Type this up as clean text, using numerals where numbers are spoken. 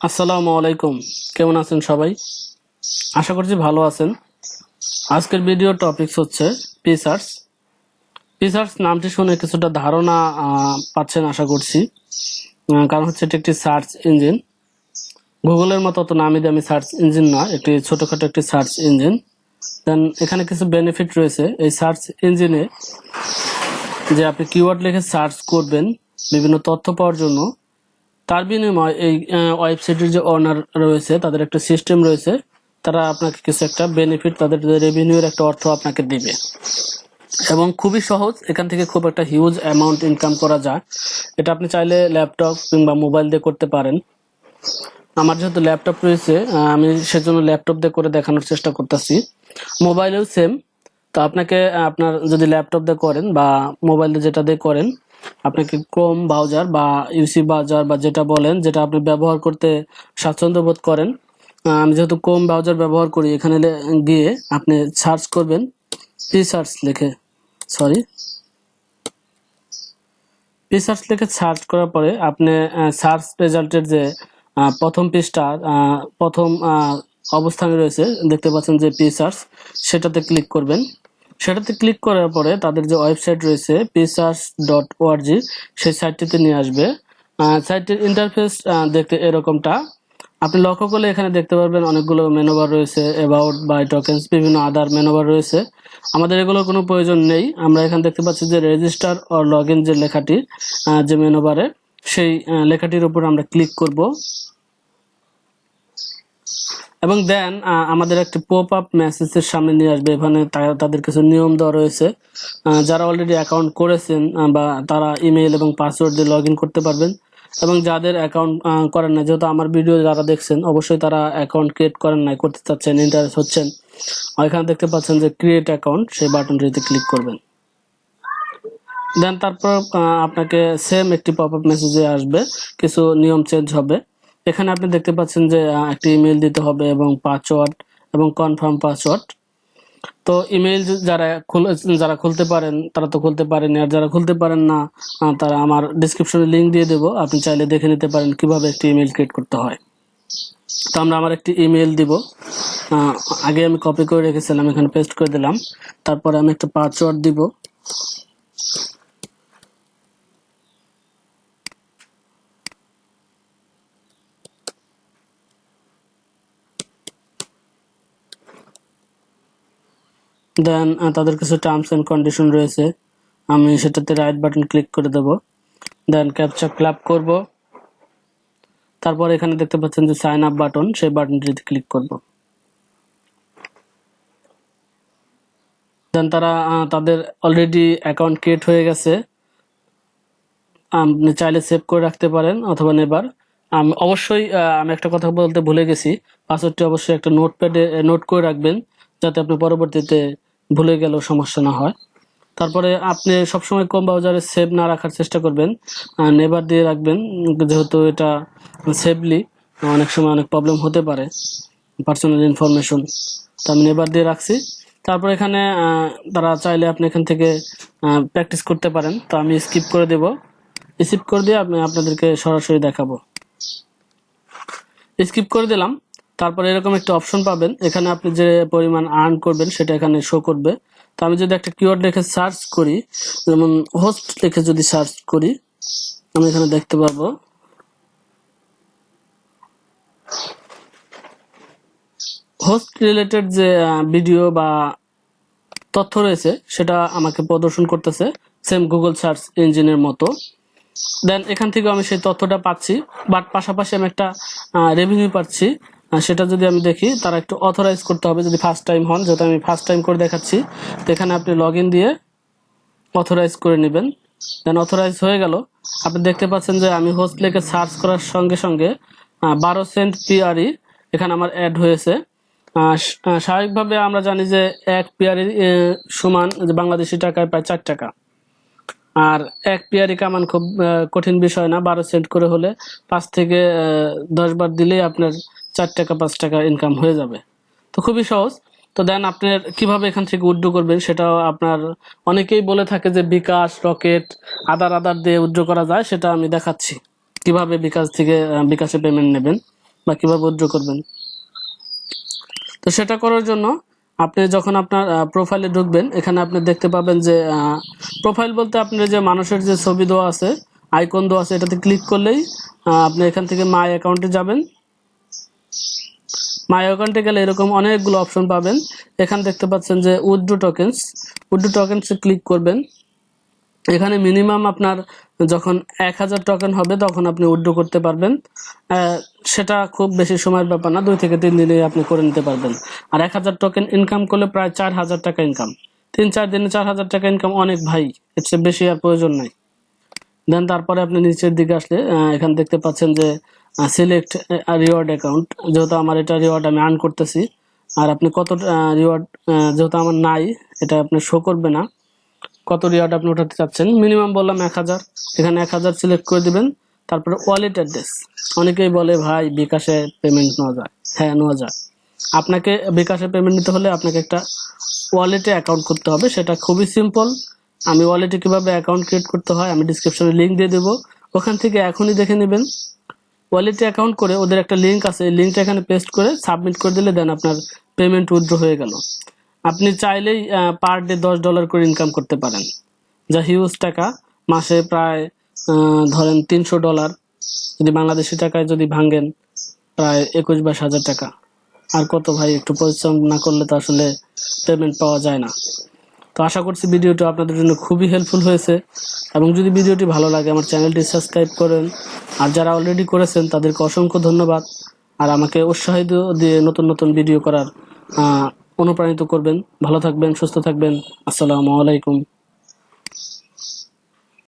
আসসালামু আলাইকুম, কেমন আছেন সবাই? আশা করছি ভালো আছেন। আজকের ভিডিও টপিকস হচ্ছে প্রিসার্চ। প্রিসার্চ নামটি শুনে কিছুটা ধারণা পাচ্ছেন আশা করছি। কারণ হচ্ছে এটি একটি সার্চ ইঞ্জিন। গুগলের মতো অত নামি দামি সার্চ ইঞ্জিন না, একটি ছোটখাটো একটি সার্চ ইঞ্জিন। দেন এখানে কিছু বেনিফিট রয়েছে এই সার্চ ইঞ্জিনে, যে আপনি কিওয়ার্ড লিখে সার্চ করবেন বিভিন্ন তথ্য পাওয়ার জন্য। তার বিনিময়ে এই ওয়েবসাইটের যে ওনার রয়েছে তাদের একটা সিস্টেম রয়েছে, তারা আপনাকে কিছু একটা বেনিফিট, তাদের রেভিনিউর একটা অর্থ আপনাকে দিবে। এবং খুবই সহজ, এখান থেকে খুব একটা হিউজ অ্যামাউন্ট ইনকাম করা যায়। এটা আপনি চাইলে ল্যাপটপ কিংবা মোবাইল দিয়ে করতে পারেন। আমার যেহেতু ল্যাপটপ রয়েছে, আমি সেজন্য ল্যাপটপ দিয়ে করে দেখানোর চেষ্টা করতেছি। মোবাইলেও সেম। তো আপনাকে আপনার যদি ল্যাপটপ দিয়ে করেন বা মোবাইল দিয়ে যেটা দিয়ে করেন, আপনাকে ক্রোম ব্রাউজার বা ইউসি ব্রাউজার বা যেটা বলেন, যেটা আপনি ব্যবহার করতে স্বাচ্ছন্দ্য বোধ করেন। আমি যেহেতু ক্রোম ব্রাউজার ব্যবহার করি, এখানে গিয়ে আপনি সার্চ করবেন প্রিসার্চ লিখে, প্রিসার্চ লিখে সার্চ করার পরে আপনি সার্চ রেজাল্টের যে প্রথম পৃষ্ঠা, প্রথম অবস্থানে রয়েছে, দেখতে পাচ্ছেন যে প্রিসার্চ, সেটাতে ক্লিক করবেন। সেটাতে ক্লিক করার পরে তাদের যে ওয়েবসাইট রয়েছে presearch.org, সেই সাইটটিতে নিয়ে আসবে। সাইটের ইন্টারফেস দেখতে এরকমটা। আপনি লক্ষ্য করলে এখানে দেখতে পারবেন অনেকগুলো মেনুবার রয়েছে, অ্যাবাউট, বাই টোকেন্স, বিভিন্ন আদার মেনুবার রয়েছে। আমাদের এগুলোর কোনো প্রয়োজন নেই। আমরা এখানে দেখতে পাচ্ছি যে রেজিস্টার ও লগ ইন যে লেখাটি, যে মেনুবারে, সেই লেখাটির উপর আমরা ক্লিক করব। এবং দেন আমাদের একটি পপ আপ মেসেজের সামনে নিয়ে আসবে। এখানে তাদের কিছু নিয়ম দেওয়া রয়েছে। যারা অলরেডি অ্যাকাউন্ট করেছেন বা তারা ইমেইল এবং পাসওয়ার্ড দিয়ে লগ ইন করতে পারবেন। এবং যাদের অ্যাকাউন্ট করেন না, যেহেতু আমার ভিডিও যারা দেখছেন অবশ্যই তারা অ্যাকাউন্ট ক্রিয়েট করেন নাই, করতে চাচ্ছেন, ইন্টারেস্ট হচ্ছেন, এখানে দেখতে পাচ্ছেন যে ক্রিয়েট অ্যাকাউন্ট, সেই বাটনটিতে ক্লিক করবেন। দেন তারপর আপনাকে সেম একটি পপ আপ মেসেজে আসবে, কিছু নিয়ম চেঞ্জ হবে। এখানে আপনি দেখতে পাচ্ছেন যে একটি ইমেল দিতে হবে এবং পাসওয়ার্ড এবং কনফার্ম পাসওয়ার্ড। তো ইমেল যারা খুলতে পারেন তারা তো খুলতে পারেন, আর যারা খুলতে পারেন না তারা আমার ডিসক্রিপশনে লিংক দিয়ে দেবো, আপনি চাইলে দেখে নিতে পারেন কিভাবে একটি ইমেল ক্রিয়েট করতে হয়। তো আমার একটি ইমেল দিব, আগে আমি কপি করে রেখেছিলাম, এখানে পেস্ট করে দিলাম। তারপরে আমি একটা পাসওয়ার্ড দিব। দেন তাদের কিছু টার্মস এন্ড কন্ডিশন রয়েছে, আমি সেটাতে রাইট বাটন ক্লিক করে দেব। দেন ক্যাপচা ক্ল্যাপ করব। তারপর এখানে দেখতে পাচ্ছেন যে সাইন আপ বাটন, সেই বাটনটিতে ক্লিক করব। দেন তারা তাদের অলরেডি অ্যাকাউন্ট ক্রিয়েট হয়ে গেছে। আপনি চাইলে সেভ করে রাখতে পারেন অথবা নেবার। অবশ্যই আমি একটা কথা বলতে ভুলে গেছি, পাসওয়ার্ডটি অবশ্যই একটা নোটপ্যাডে নোট করে রাখবেন, যাতে আপনি পরবর্তীতে ভুলে গেলেও সমস্যা না হয়। তারপরে আপনি সবসময় কম ব্রাউজারে সেভ না রাখার চেষ্টা করবেন, নেভার দিয়ে রাখবেন, যেহেতু এটা সেভলি অনেক সময় অনেক প্রবলেম হতে পারে, পার্সোনাল ইনফরমেশন। তো আমি নেভার দিয়ে রাখছি। তারপর এখানে তারা চাইলে আপনি এখান থেকে প্র্যাকটিস করতে পারেন। তো আমি স্কিপ করে দেব, স্কিপ করে দিয়ে আমি আপনাদেরকে সরাসরি দেখাবো। স্কিপ করে দিলাম। তারপর এরকম একটা অপশন পাবেন, এখানে আপনি যে পরিমাণ আর্ন করবেন সেটা এখানে শো করবে। তো আমি যদি একটা কিওয়ার্ড লিখে সার্চ করি, যেমন হোস্ট লিখে যদি সার্চ করি, আমি এখানে দেখতে পাবো হোস্ট রিলেটেড যে ভিডিও বা তথ্য রয়েছে সেটা আমাকে প্রদর্শন করতেছে, সেম গুগল সার্চ ইঞ্জিনের মতো। দেন এখান থেকে আমি সেই তথ্যটা পাচ্ছি, বাট পাশাপাশি আমি একটা রেভিনিউ পাচ্ছি। সেটা যদি আমি দেখি, তারা একটু অথরাইজ করতে হবে যদি ফার্স্ট টাইম হন, যেহেতু আমি ফার্স্ট টাইম করে দেখাচ্ছি। তো এখানে আপনি লগ ইন দিয়ে অথরাইজ করে নেবেন। দেন অথরাইজ হয়ে গেল। আপনি দেখতে পাচ্ছেন যে আমি হোস্ট লিখে সার্চ করার সঙ্গে সঙ্গে 12 সেন্ট পিআরই এখানে আমার অ্যাড হয়েছে। স্বাভাবিকভাবে আমরা জানি যে 1 পিআরই সমান যে বাংলাদেশি টাকায় প্রায় 4 টাকা। আর 1 পিআরই কামান খুব কঠিন বিষয় না, 12 সেন্ট করে হলে 5 থেকে 10 বার দিলেই আপনার 4 টাকা 5 টাকা ইনকাম হয়ে যাবে। তো খুবই সহজ। তো দেন আপনার কিভাবে এখান থেকে উইথড্র করবেন সেটাও আপনার অনেকেই বলে থাকে যে বিকাশ, রকেট, আদার দিয়ে উইথড্র করা যায়, সেটা আমি দেখাচ্ছি কিভাবে বিকাশ থেকে বিকাশে পেমেন্ট নেবেন। বা কিভাবে উইথড্র করবেন। তো সেটা করার জন্য আপনি যখন আপনার প্রোফাইলে ঢুকবেন, এখানে আপনি দেখতে পাবেন যে প্রোফাইল বলতে আপনার যে মানুষের যে ছবি দেওয়া আছে, আইকন দেওয়া আছে, এটাতে ক্লিক করলেই আপনি এখান থেকে মাই অ্যাকাউন্টে যাবেন। মাই অ্যাকাউন্টে গেলে এরকম অনেকগুলো অপশন পাবেন। এখানে দেখতে পাচ্ছেন যে উইথড্র টোকেন্সে ক্লিক করবেন। এখানে মিনিমাম আপনার যখন 1000 টোকেন হবে তখন আপনি উইথড্র করতে পারবেন। সেটা খুব বেশি সময়ের ব্যাপার না, 2 থেকে 3 দিনে আপনি করে নিতে পারবেন। আর 1000 টোকেন ইনকাম করলে প্রায় 4000 টাকা ইনকাম। 3-4 দিনে 4000 টাকা ইনকাম অনেক ভাই, এর চেয়ে বেশি আর প্রয়োজন নাই। দেন তারপরে আপনি নিচের দিকে আসলে এখানে দেখতে পাচ্ছেন যে সিলেক্ট রিওয়ার্ড অ্যাকাউন্ট। যেহেতু আমার এটা রিওয়ার্ড আমি আর্ন করতেছি, আর আপনি কত রিওয়ার্ড, যেহেতু আমার নাই এটা আপনি শো করবে না কত রিওয়ার্ড আপনি উঠাতে চাচ্ছেন। মিনিমাম বললাম 1000, এখানে 1000 সিলেক্ট করে দিবেন। তারপরে ওয়ালেট অ্যাড্রেস, অনেকেই বলে ভাই বিকাশে পেমেন্ট নেওয়া যায়। হ্যাঁ, নেওয়া যায়। আপনাকে বিকাশে পেমেন্ট নিতে হলে আপনাকে একটা ওয়ালেটে অ্যাকাউন্ট করতে হবে, সেটা খুবই সিম্পল। আমি ওয়ালেটে কিভাবে অ্যাকাউন্ট ক্রিয়েট করতে হয় আমি ডিসক্রিপশনে লিঙ্ক দিয়ে দেবো, ওখান থেকে এখনই দেখে নেবেন। ওয়ালেটে অ্যাকাউন্ট করে ওদের একটা লিঙ্ক আছে, এই লিঙ্কটা এখানে পেস্ট করে সাবমিট করে দিলে দেন আপনার পেমেন্ট উইথড্র হয়ে গেল। আপনি চাইলেই পার ডে $10 করে ইনকাম করতে পারেন, যা হিউজ টাকা। মাসে প্রায় ধরেন $300, যদি বাংলাদেশি টাকায় যদি ভাঙেন প্রায় 21-22 হাজার টাকা। আর কত ভাই, একটু পরিশ্রম না করলে তো আসলে পেমেন্ট পাওয়া যায় না। তো আশা করছি ভিডিওটি আপনাদের জন্য খুবই হেল্পফুল হয়েছে, এবং যদি ভিডিওটি ভালো লাগে আমার চ্যানেলটি সাবস্ক্রাইব করেন। আর যারা অলরেডি করেছেন তাদেরকে অসংখ্য ধন্যবাদ। আর আমাকে উৎসাহিত দিয়ে নতুন নতুন ভিডিও করার অনুপ্রাণিত করবেন। ভালো থাকবেন, সুস্থ থাকবেন। আসসালামু আলাইকুম।